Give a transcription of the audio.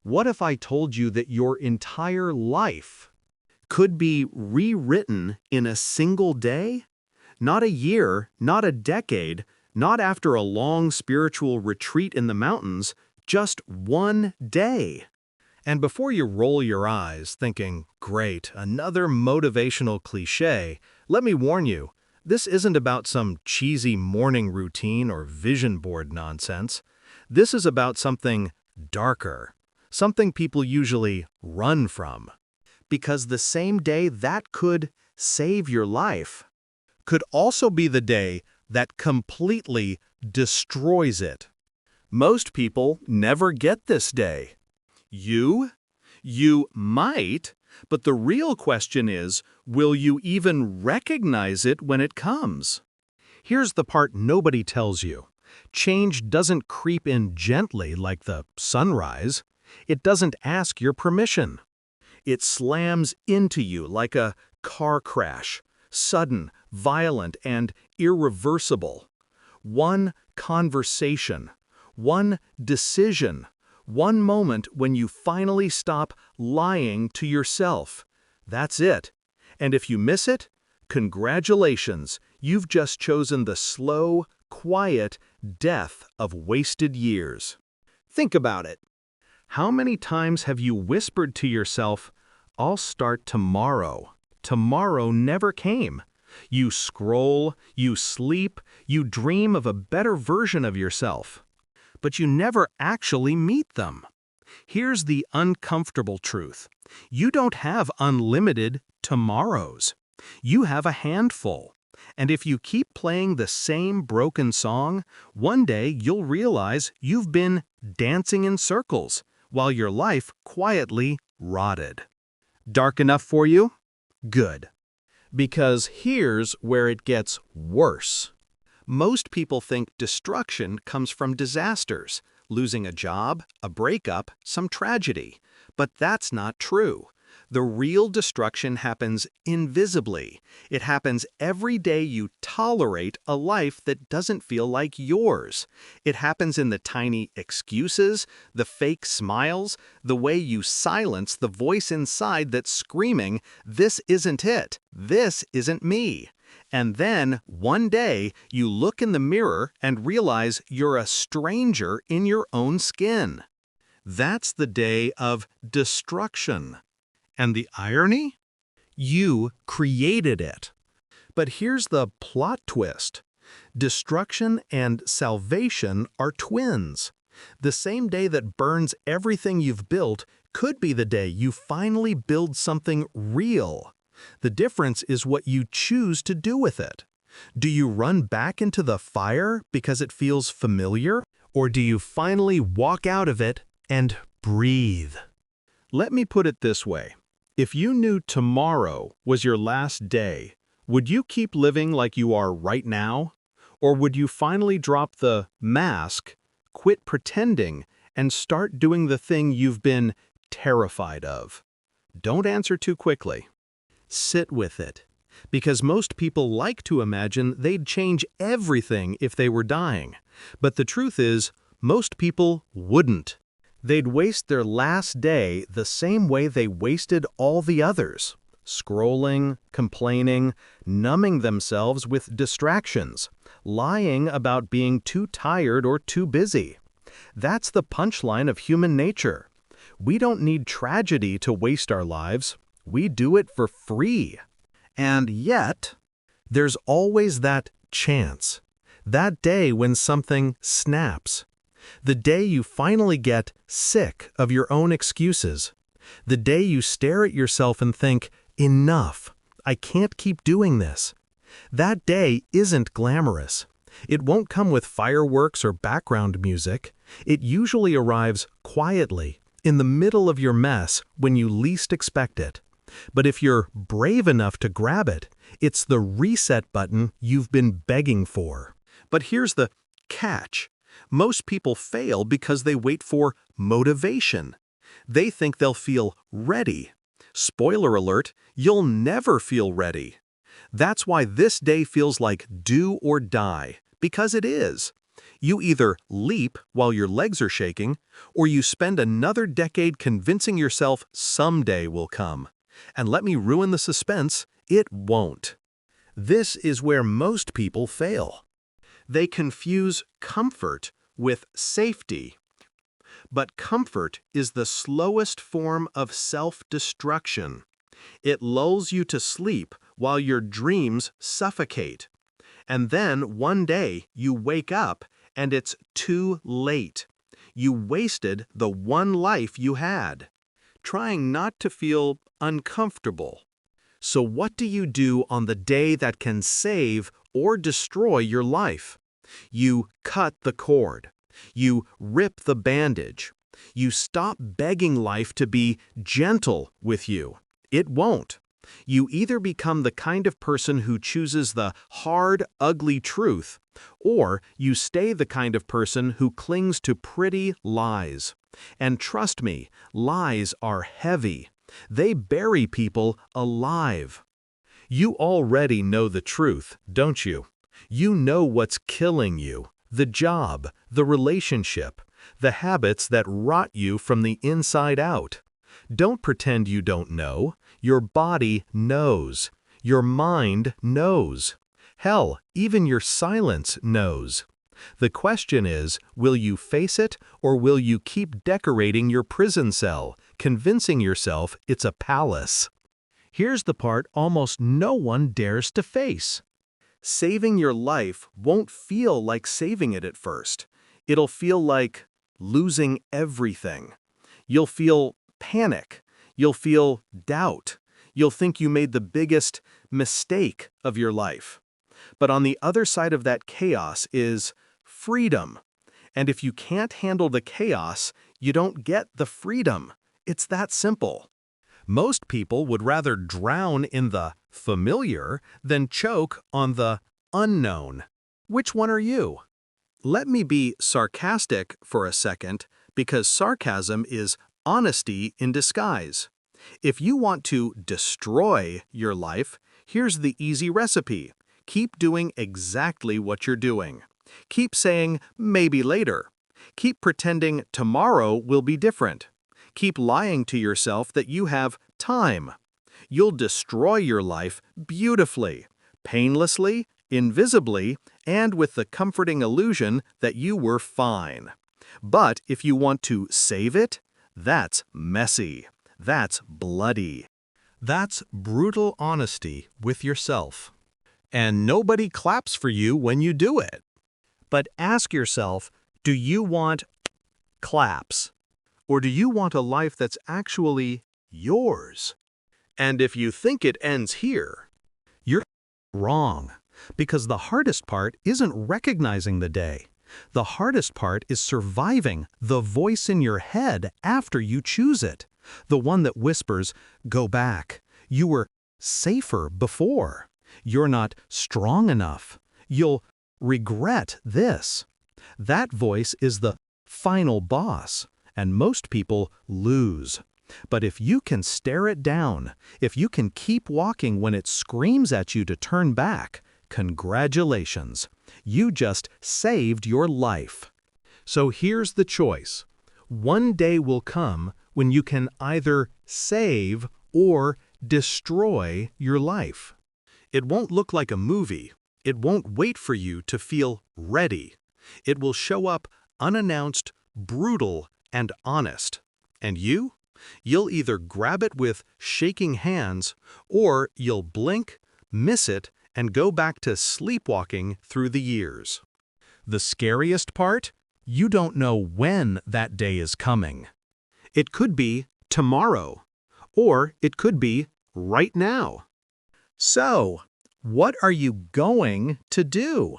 What if I told you that your entire life could be rewritten in a single day? Not a year, not a decade, not after a long spiritual retreat in the mountains, just one day. And before you roll your eyes thinking, great, another motivational cliche, let me warn you, this isn't about some cheesy morning routine or vision board nonsense. This is about something darker, something people usually run from. Because the same day that could save your life could also be the day that completely destroys it. Most people never get this day. You might, but the real question is, will you even recognize it when it comes? Here's the part nobody tells you. Change doesn't creep in gently like the sunrise. It doesn't ask your permission. It slams into you like a car crash, sudden, violent, and irreversible. One conversation, one decision, one moment when you finally stop lying to yourself. That's it. And if you miss it, congratulations, you've just chosen the slow, quiet death of wasted years. Think about it. How many times have you whispered to yourself, "I'll start tomorrow"? Tomorrow never came. You scroll, you sleep, you dream of a better version of yourself. But you never actually meet them. Here's the uncomfortable truth. You don't have unlimited tomorrows. You have a handful. And if you keep playing the same broken song, one day you'll realize you've been dancing in circles while your life quietly rotted. Dark enough for you? Good. Because here's where it gets worse. Most people think destruction comes from disasters, losing a job, a breakup, some tragedy. But that's not true. The real destruction happens invisibly. It happens every day you tolerate a life that doesn't feel like yours. It happens in the tiny excuses, the fake smiles, the way you silence the voice inside that's screaming, "This isn't it. This isn't me." And then, one day, you look in the mirror and realize you're a stranger in your own skin. That's the day of destruction. And the irony? You created it. But here's the plot twist. Destruction and salvation are twins. The same day that burns everything you've built could be the day you finally build something real. The difference is what you choose to do with it. Do you run back into the fire because it feels familiar? Or do you finally walk out of it and breathe? Let me put it this way. If you knew tomorrow was your last day, would you keep living like you are right now? Or would you finally drop the mask, quit pretending, and start doing the thing you've been terrified of? Don't answer too quickly. Sit with it. Because most people like to imagine they'd change everything if they were dying. But the truth is, most people wouldn't. They'd waste their last day the same way they wasted all the others, scrolling, complaining, numbing themselves with distractions, lying about being too tired or too busy. That's the punchline of human nature. We don't need tragedy to waste our lives. We do it for free. And yet, there's always that chance, that day when something snaps. The day you finally get sick of your own excuses. The day you stare at yourself and think, enough, I can't keep doing this. That day isn't glamorous. It won't come with fireworks or background music. It usually arrives quietly, in the middle of your mess when you least expect it. But if you're brave enough to grab it, it's the reset button you've been begging for. But here's the catch. Most people fail because they wait for motivation. They think they'll feel ready. Spoiler alert, you'll never feel ready. That's why this day feels like do or die, because it is. You either leap while your legs are shaking, or you spend another decade convincing yourself someday will come. And let me ruin the suspense, it won't. This is where most people fail. They confuse comfort with safety. But comfort is the slowest form of self-destruction. It lulls you to sleep while your dreams suffocate. And then one day you wake up and it's too late. You wasted the one life you had, trying not to feel uncomfortable. So what do you do on the day that can save or destroy your life? You cut the cord. You rip the bandage. You stop begging life to be gentle with you. It won't. You either become the kind of person who chooses the hard, ugly truth, or you stay the kind of person who clings to pretty lies. And trust me, lies are heavy. They bury people alive. You already know the truth, don't you? You know what's killing you, the job, the relationship, the habits that rot you from the inside out. Don't pretend you don't know. Your body knows. Your mind knows. Hell, even your silence knows. The question is, will you face it or will you keep decorating your prison cell, convincing yourself it's a palace? Here's the part almost no one dares to face. Saving your life won't feel like saving it at first. It'll feel like losing everything. You'll feel panic. You'll feel doubt. You'll think you made the biggest mistake of your life. But on the other side of that chaos is freedom. And if you can't handle the chaos, you don't get the freedom. It's that simple. Most people would rather drown in the familiar than choke on the unknown. Which one are you? Let me be sarcastic for a second, because sarcasm is honesty in disguise. If you want to destroy your life, here's the easy recipe. Keep doing exactly what you're doing. Keep saying, maybe later. Keep pretending tomorrow will be different. Keep lying to yourself that you have time. You'll destroy your life beautifully, painlessly, invisibly, and with the comforting illusion that you were fine. But if you want to save it, that's messy. That's bloody. That's brutal honesty with yourself. And nobody claps for you when you do it. But ask yourself, do you want claps? Or do you want a life that's actually yours? And if you think it ends here, you're wrong. Because the hardest part isn't recognizing the day. The hardest part is surviving the voice in your head after you choose it. The one that whispers, go back. You were safer before. You're not strong enough. You'll regret this. That voice is the final boss, and most people lose. But if you can stare it down, if you can keep walking when it screams at you to turn back, congratulations. You just saved your life. So here's the choice. One day will come when you can either save or destroy your life. It won't look like a movie. It won't wait for you to feel ready. It will show up unannounced, brutal, and honest. And you? You'll either grab it with shaking hands, or you'll blink, miss it, and go back to sleepwalking through the years. The scariest part? You don't know when that day is coming. It could be tomorrow, or it could be right now. So, what are you going to do?